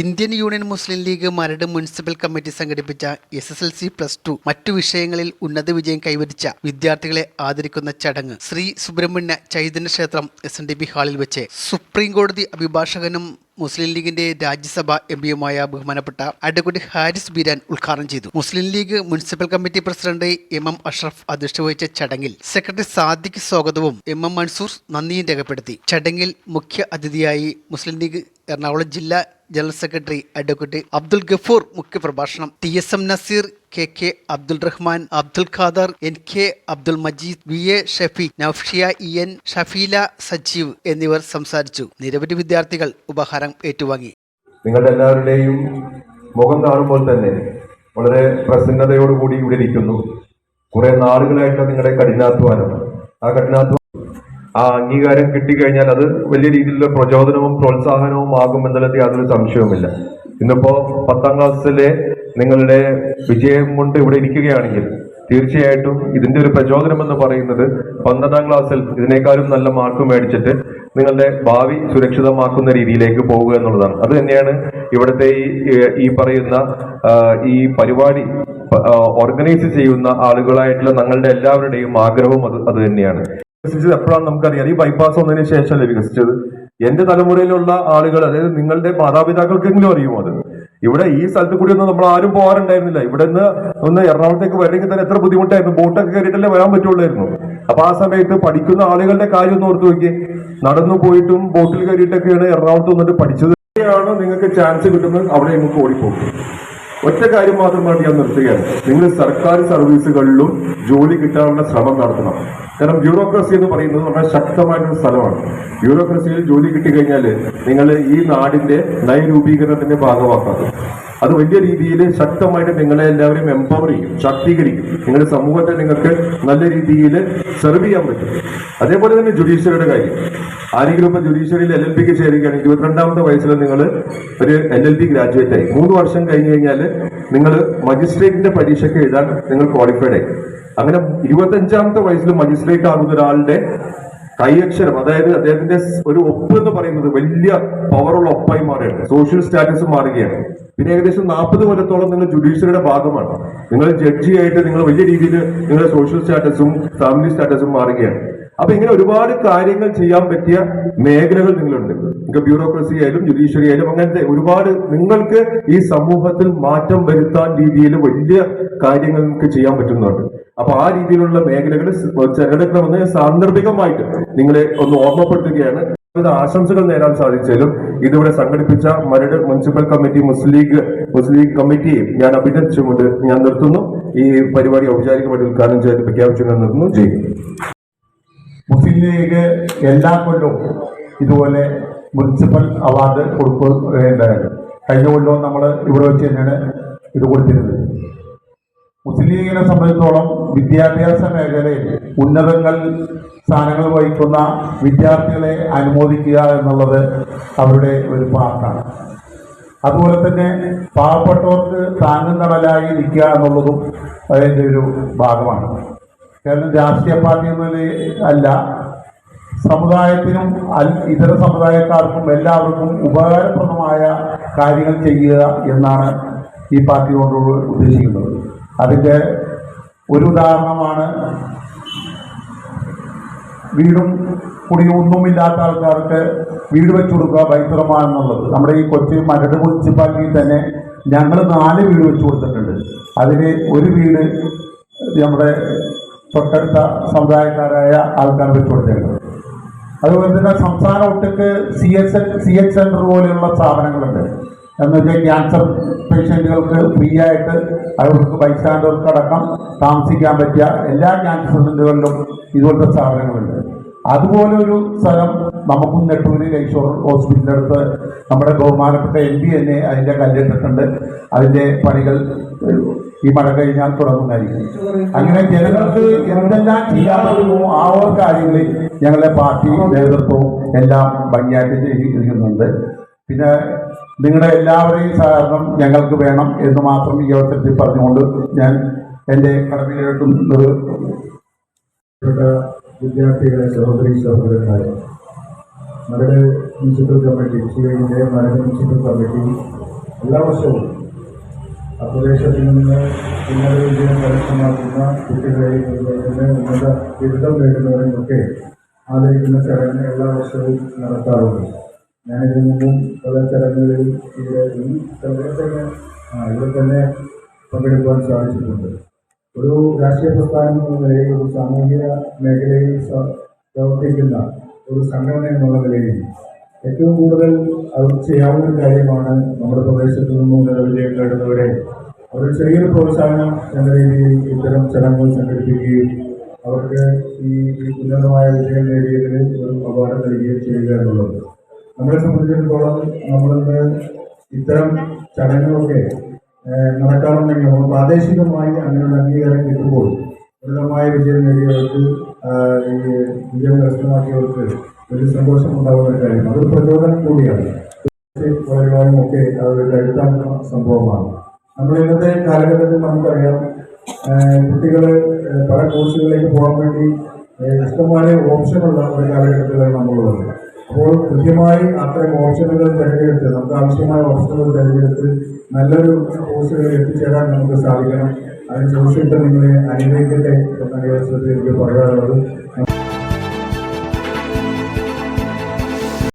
Indian union മുസ്ലിം league Maradu municipal committee സംഘടിപ്പിച്ച SSLC+2 മറ്റു വിഷയങ്ങളിൽ ഉന്നത വിജയം കൈവരിച്ച വിദ്യാർത്ഥികളെ ആദരിക്കുന്ന ചടങ്ങ് ശ്രീ സുബ്രഹ്മണ്യ ചൈതന്യ ക്ഷേത്രം SNDP ഹാളിൽ വെച്ച് സുപ്രീം കോടതി അഭിഭാഷകനും മുസ്ലിം ലീഗിന്റെ രാജ്യസഭാ എംപിയുമായ ബഹുമാനപ്പെട്ട അഡ്വക്കേറ്റ് ഹാരിസ് ബീരാൻ ഉദ്ഘാടനം ചെയ്തു. Muslim League municipal committee president MM Ashraf അധ്യക്ഷത വഹിച്ച ചടങ്ങിൽ സെക്രട്ടറി സാദിഖ് സ്വാഗതവും MM മൻസൂർ നന്ദിയും രേഖപ്പെടുത്തി. ചടങ്ങിൽ മുഖ്യ അതിഥിയായി മുസ്ലിം ലീഗ് എറണാകുളം ജില്ലാ general secretary advocate Abdul Gafoor മുഖ്യപ്രഭാഷണം, TSM Naseer, KK Abdul Rahman, Abdul Khader, NK Abdul Majeed, VA Shafi, Naufiya EN, Shafeela Sajeev എന്നിവർ സംസാരിച്ചു. നിരവധി വിദ്യാർത്ഥികൾ ഉപഹാരം ഏറ്റുവാങ്ങി. നിങ്ങളുടെ എല്ലാവരുടെയും മുഖം കാണുമ്പോൾ തന്നെ വളരെ പ്രസന്നതയോടുകൂടി ഇവിടെ ഇരിക്കുന്നു. കുറെ നാളുകളായിട്ട് നിങ്ങളുടെ കഠിനാധ്വാനം, ആ അംഗീകാരം കിട്ടിക്കഴിഞ്ഞാൽ അത് വലിയ രീതിയിലുള്ള പ്രചോദനവും പ്രോത്സാഹനവും ആകുമെന്നുള്ളത് യാതൊരു സംശയവുമില്ല. ഇന്നിപ്പോ 10ാം ക്ലാസ്സിലെ നിങ്ങളുടെ വിജയം കൊണ്ട് ഇവിടെ ഇരിക്കുകയാണെങ്കിൽ തീർച്ചയായിട്ടും ഇതിന്റെ ഒരു പ്രചോദനം എന്ന് പറയുന്നത് 12ാം ക്ലാസ്സിൽ ഇതിനേക്കാളും നല്ല മാർക്ക് മേടിച്ചിട്ട് നിങ്ങളുടെ ഭാവി സുരക്ഷിതമാക്കുന്ന രീതിയിലേക്ക് പോവുക എന്നുള്ളതാണ്. അത് തന്നെയാണ് ഇവിടുത്തെ ഈ പറയുന്ന ഈ പരിപാടി ഓർഗനൈസ് ചെയ്യുന്ന ആളുകളായിട്ടുള്ള ഞങ്ങളുടെ എല്ലാവരുടെയും ആഗ്രഹവും അത് തന്നെയാണ്. വികസിച്ചത് എപ്പോഴാണ് നമുക്കറിയാം. ഈ ബൈപ്പാസ് വന്നതിന് ശേഷമല്ലേ വികസിച്ചത്. എന്റെ തലമുറയിലുള്ള ആളുകൾ, അതായത് നിങ്ങളുടെ മാതാപിതാക്കൾക്കെങ്കിലും അറിയുമോ അത്? ഇവിടെ ഈ സ്ഥലത്ത് കൂടി ഒന്നും നമ്മൾ ആരും പോകാറുണ്ടായിരുന്നില്ല. ഇവിടെ നിന്ന് ഒന്ന് എറണാകുളത്തേക്ക് വരണമെങ്കിൽ തന്നെ എത്ര ബുദ്ധിമുട്ടായിരുന്നു. ബോട്ടൊക്കെ കയറിയിട്ടല്ലേ വരാൻ പറ്റുള്ളായിരുന്നു. അപ്പൊ ആ സമയത്ത് പഠിക്കുന്ന ആളുകളുടെ കാര്യം ഒന്ന് ഓർത്ത് നോക്കിയേ. നടന്നു പോയിട്ടും ബോട്ടിൽ കയറിയിട്ടൊക്കെയാണ് എറണാകുളത്ത് വന്നിട്ട് പഠിച്ചത്. നിങ്ങൾക്ക് ചാൻസ് കിട്ടുന്നത് അവിടെ നിങ്ങൾക്ക് ഓടിപ്പോകും. ഒറ്റ കാര്യം മാത്രമാണ് ഞാൻ നിർത്തുകയാണ്. നിങ്ങൾ സർക്കാർ സർവീസുകളിലും ജോലി കിട്ടാനുള്ള ശ്രമം നടത്തണം. കാരണം ബ്യൂറോക്രസി എന്ന് പറയുന്നത് വളരെ ശക്തമായിട്ടൊരു സ്ഥലമാണ്. ബ്യൂറോക്രസിയിൽ ജോലി കിട്ടിക്കഴിഞ്ഞാൽ നിങ്ങൾ ഈ നാടിന്റെ നയരൂപീകരണത്തിന്റെ ഭാഗമാക്കാതെ അത് വലിയ രീതിയിൽ ശക്തമായിട്ട് നിങ്ങളെ എല്ലാവരും എംപവർ ചെയ്യും, ശാക്തീകരിക്കും. നിങ്ങളുടെ സമൂഹത്തെ നിങ്ങൾക്ക് നല്ല രീതിയിൽ സെർവ് ചെയ്യാൻ പറ്റും. അതേപോലെ തന്നെ ജുഡീഷ്യറിയുടെ കാര്യം. ആരെങ്കിലും ഇപ്പൊ ജുഡീഷ്യറിയിൽ LLBക്ക് ചേരുകയാണെങ്കിൽ 22ാമത്തെ വയസ്സിൽ നിങ്ങൾ ഒരു LLB ഗ്രാജുവേറ്റ് ആയി. 3 വർഷം കഴിഞ്ഞ് കഴിഞ്ഞാൽ നിങ്ങൾ മജിസ്ട്രേറ്റിന്റെ പരീക്ഷയ്ക്ക് എഴുതാൻ നിങ്ങൾ ക്വാളിഫൈഡ് ആയി. അങ്ങനെ 25ാമത്തെ വയസ്സിൽ മജിസ്ട്രേറ്റ് ആകുന്ന ഒരാളുടെ കൈയക്ഷരം, അതായത് അദ്ദേഹത്തിന്റെ ഒരു ഒപ്പ് എന്ന് പറയുന്നത് വലിയ പവറുള്ള ഒപ്പായി മാറുകയാണ്. സോഷ്യൽ സ്റ്റാറ്റസ് മാറുകയാണ്. പിന്നെ ഏകദേശം 40 കൊല്ലത്തോളം നിങ്ങൾ ജുഡീഷ്യറിയുടെ ഭാഗമാണ്. നിങ്ങൾ ജഡ്ജിയായിട്ട് നിങ്ങൾ വലിയ രീതിയിൽ നിങ്ങളുടെ സോഷ്യൽ സ്റ്റാറ്റസും ഫാമിലി സ്റ്റാറ്റസും മാറുകയാണ്. അപ്പൊ ഇങ്ങനെ ഒരുപാട് കാര്യങ്ങൾ ചെയ്യാൻ പറ്റിയ മേഖലകൾ നിങ്ങളുണ്ട്. നിങ്ങൾക്ക് ബ്യൂറോക്രസി ആയാലും ജുഡീഷ്യറി ആയാലും അങ്ങനത്തെ ഒരുപാട് നിങ്ങൾക്ക് ഈ സമൂഹത്തിൽ മാറ്റം വരുത്താൻ രീതിയിൽ വലിയ കാര്യങ്ങൾ നിങ്ങൾക്ക് ചെയ്യാൻ പറ്റുന്നുണ്ട്. അപ്പൊ ആ രീതിയിലുള്ള മേഖലകൾ തിരഞ്ഞെടുക്കണമെന്ന് സാന്ദർഭികമായിട്ട് നിങ്ങളെ ഒന്ന് ഓർമ്മപ്പെടുത്തുകയാണ്. ആശംസകൾ നേടാൻ സാധിച്ചാലും ഇതിവിടെ സംഘടിപ്പിച്ച മരട് മുനിസിപ്പൽ കമ്മിറ്റി മുസ്ലിം ലീഗ് കമ്മിറ്റിയെ ഞാൻ അഭിനന്ദിച്ചുകൊണ്ട് ഞാൻ നിർത്തുന്നു. ഈ പരിപാടി ഔപചാരികമായിട്ട് ഉദ്ഘാടനം ചെയ്ത് പ്രഖ്യാപിച്ചു നിർത്തുന്നു. ജയ്. മുസ്ലിം ലീഗ് എല്ലാ കൊല്ലവും ഇതുപോലെ മുനിസിപ്പൽ അവാർഡ് കൊടുക്കുകയുണ്ടായിരുന്നു. കഴിഞ്ഞ കൊല്ലവും നമ്മൾ ഇവിടെ വെച്ച് തന്നെയാണ് ഇത് കൊടുത്തിരുന്നത്. മുസ്ലിം ലീഗിനെ സംബന്ധിച്ചോളം വിദ്യാഭ്യാസ മേഖലയിൽ ഉന്നതങ്ങൾ സ്ഥാനങ്ങൾ വഹിക്കുന്ന വിദ്യാർത്ഥികളെ അനുമോദിക്കുക എന്നുള്ളത് അവരുടെ ഒരു പാർട്ടാണ്. അതുപോലെ തന്നെ പാവപ്പെട്ടവർക്ക് താങ്ങും തണലായി നിൽക്കുക എന്നുള്ളതും അതിൻ്റെ ഒരു ഭാഗമാണ്. കാരണം രാഷ്ട്രീയ പാർട്ടി എന്നതിൽ അല്ല, സമുദായത്തിനും ഇതര സമുദായക്കാർക്കും എല്ലാവർക്കും ഉപകാരപ്രദമായ കാര്യങ്ങൾ ചെയ്യുക എന്നാണ് ഈ പാർട്ടി കൊണ്ട് ഉദ്ദേശിക്കുന്നത്. അതിൻ്റെ ഒരു ഉദാഹരണമാണ് വീടും കുടിയും ഒന്നുമില്ലാത്ത ആൾക്കാർക്ക് വീട് വെച്ചു കൊടുക്കുക, ബൈത്തുറഹ്മാൻ എന്നുള്ളത്. നമ്മുടെ ഈ കൊച്ചി മരട് മുനിസിപ്പാലിറ്റിയിൽ തന്നെ ഞങ്ങൾ 4 വീട് വെച്ചു കൊടുത്തിട്ടുണ്ട്. അതിൽ ഒരു വീട് നമ്മുടെ തൊട്ടടുത്ത സമുദായക്കാരായ ആൾക്കാർ വെച്ചു കൊടുത്തിട്ടുണ്ട്. അതുപോലെ തന്നെ സംസ്ഥാന ഒട്ടുക്ക് CH സെന്റർ പോലെയുള്ള സ്ഥാപനങ്ങളുണ്ട്. എന്ന് വെച്ചാൽ ക്യാൻസർ പേഷ്യൻറ്റുകൾക്ക് ഫ്രീ ആയിട്ട് അവർക്ക് ബൈസ്റ്റാൻഡർക്ക് അടക്കം താമസിക്കാൻ പറ്റിയ എല്ലാ ക്യാൻസർ സെന്ററുകളിലും ഇതുപോലത്തെ സ്ഥാപനങ്ങളുണ്ട്. അതുപോലെ ഒരു സ്ഥലം നമുക്കും നെട്ടൂര് ലൈഷോർ ഹോസ്പിറ്റലിൻ്റെ അടുത്ത് നമ്മുടെ ബഹുമാനപ്പെട്ട MP തന്നെ അതിൻ്റെ കല്ലിട്ടിട്ടുണ്ട്. അതിൻ്റെ പണികൾ ഈ മഴ കഴിഞ്ഞാൽ തുടങ്ങുന്നതായിരിക്കും. അങ്ങനെ ജനങ്ങൾക്ക് എന്തെല്ലാം ചെയ്യാമോ ആ ഓരോ കാര്യങ്ങളിൽ ഞങ്ങളുടെ പാർട്ടി നേതൃത്വവും എല്ലാം ഭംഗിയായിട്ട് ചെയ്യുന്നുണ്ട്. പിന്നെ നിങ്ങളുടെ എല്ലാവരെയും സഹകരണം ഞങ്ങൾക്ക് വേണം എന്ന് മാത്രം ഈ അവസരത്തിൽ പറഞ്ഞുകൊണ്ട് ഞാൻ എൻ്റെ കടമയിലെത്തുന്നത്. വിദ്യാർത്ഥികളെ സഹോദരന്മാരെ, മരട് മുനിസിപ്പൽ കമ്മിറ്റി ശ്രീയുടെ മരട് മുനിസിപ്പൽ കമ്മിറ്റി എല്ലാ വർഷവും ആ പ്രദേശത്തിൽ നിന്ന് ഉന്നത വിജയം കരസ്ഥമാക്കുന്ന കുട്ടികളെയും അതുപോലെ തന്നെ ഉന്നത ബിരുദം നേടുന്നവരെയും ഒക്കെ ആദരിക്കുന്ന ചടങ്ങ് എല്ലാ വർഷവും നടത്താറുണ്ട്. ഞാനിതിനു മുമ്പും പല ചടങ്ങുകളിൽ ഇവിടെ തന്നെ പങ്കെടുക്കുവാൻ സാധിച്ചിട്ടുണ്ട്. ഒരു രാഷ്ട്രീയ പ്രസ്ഥാനം എന്ന നിലയിൽ, ഒരു സാമൂഹിക മേഖലയിൽ പ്രവർത്തിക്കുന്ന ഒരു സംഘടന എന്നുള്ള നിലയിൽ ഏറ്റവും കൂടുതൽ അവർ ചെയ്യാവുന്ന ഒരു കാര്യമാണ് നമ്മുടെ പ്രദേശത്തു നിന്നും ഉന്നത വിജയം നേടുന്നവരെ ഒരു ചെറിയൊരു പ്രോത്സാഹനം എന്ന രീതിയിൽ ഇത്തരം ചടങ്ങുകൾ സംഘടിപ്പിക്കുകയും അവർക്ക് ഈ ഉന്നതമായ വിജയം നേടിയതിന് ഒരു അവാർഡ് നൽകുകയും ചെയ്യുക എന്നുള്ളത്. നമ്മളെ സംബന്ധിച്ചിടത്തോളം നമ്മളിന്ന് ഇത്തരം ചടങ്ങുകളൊക്കെ നടക്കാറുണ്ടെങ്കിൽ നമ്മൾ പ്രാദേശികമായി അങ്ങനെയുള്ള അംഗീകാരം കിട്ടുമ്പോൾ ഉന്നതമായ വിജയം നേടിയവർക്ക് ഈ വിജയം കരസ്ഥമാക്കിയവർക്ക് വലിയ സന്തോഷം ഉണ്ടാകുന്ന ഒരു കാര്യം, അതൊരു പ്രചോദനം കൂടിയാണ്. വളരുവാനും ഒക്കെ അതൊരു കരുത്താകുന്ന സംഭവമാണ്. നമ്മൾ ഇന്നത്തെ കാലഘട്ടത്തിൽ നമുക്കറിയാം, കുട്ടികൾ പല കോഴ്സുകളിലേക്ക് പോകാൻ വേണ്ടി ഇഷ്ടംപോലെ ഓപ്ഷനുള്ള ഒരു കാലഘട്ടത്തിലാണ് നമ്മളുള്ളത്. അപ്പോൾ കൃത്യമായി അത്തരം ഓപ്ഷനുകൾ തിരഞ്ഞെടുത്ത്, നമുക്ക് ആവശ്യമായ ഓപ്ഷനുകൾ തിരഞ്ഞെടുത്ത് നല്ലൊരു കോഴ്സുകളിൽ എത്തിച്ചേരാൻ നമുക്ക് സാധിക്കണം. അതിന് തീർച്ചയായിട്ടും നിങ്ങളെ അനുഗ്രഹിക്കട്ടെ എന്ന അവസരത്തിൽ എനിക്ക് പറയാനുള്ളത്.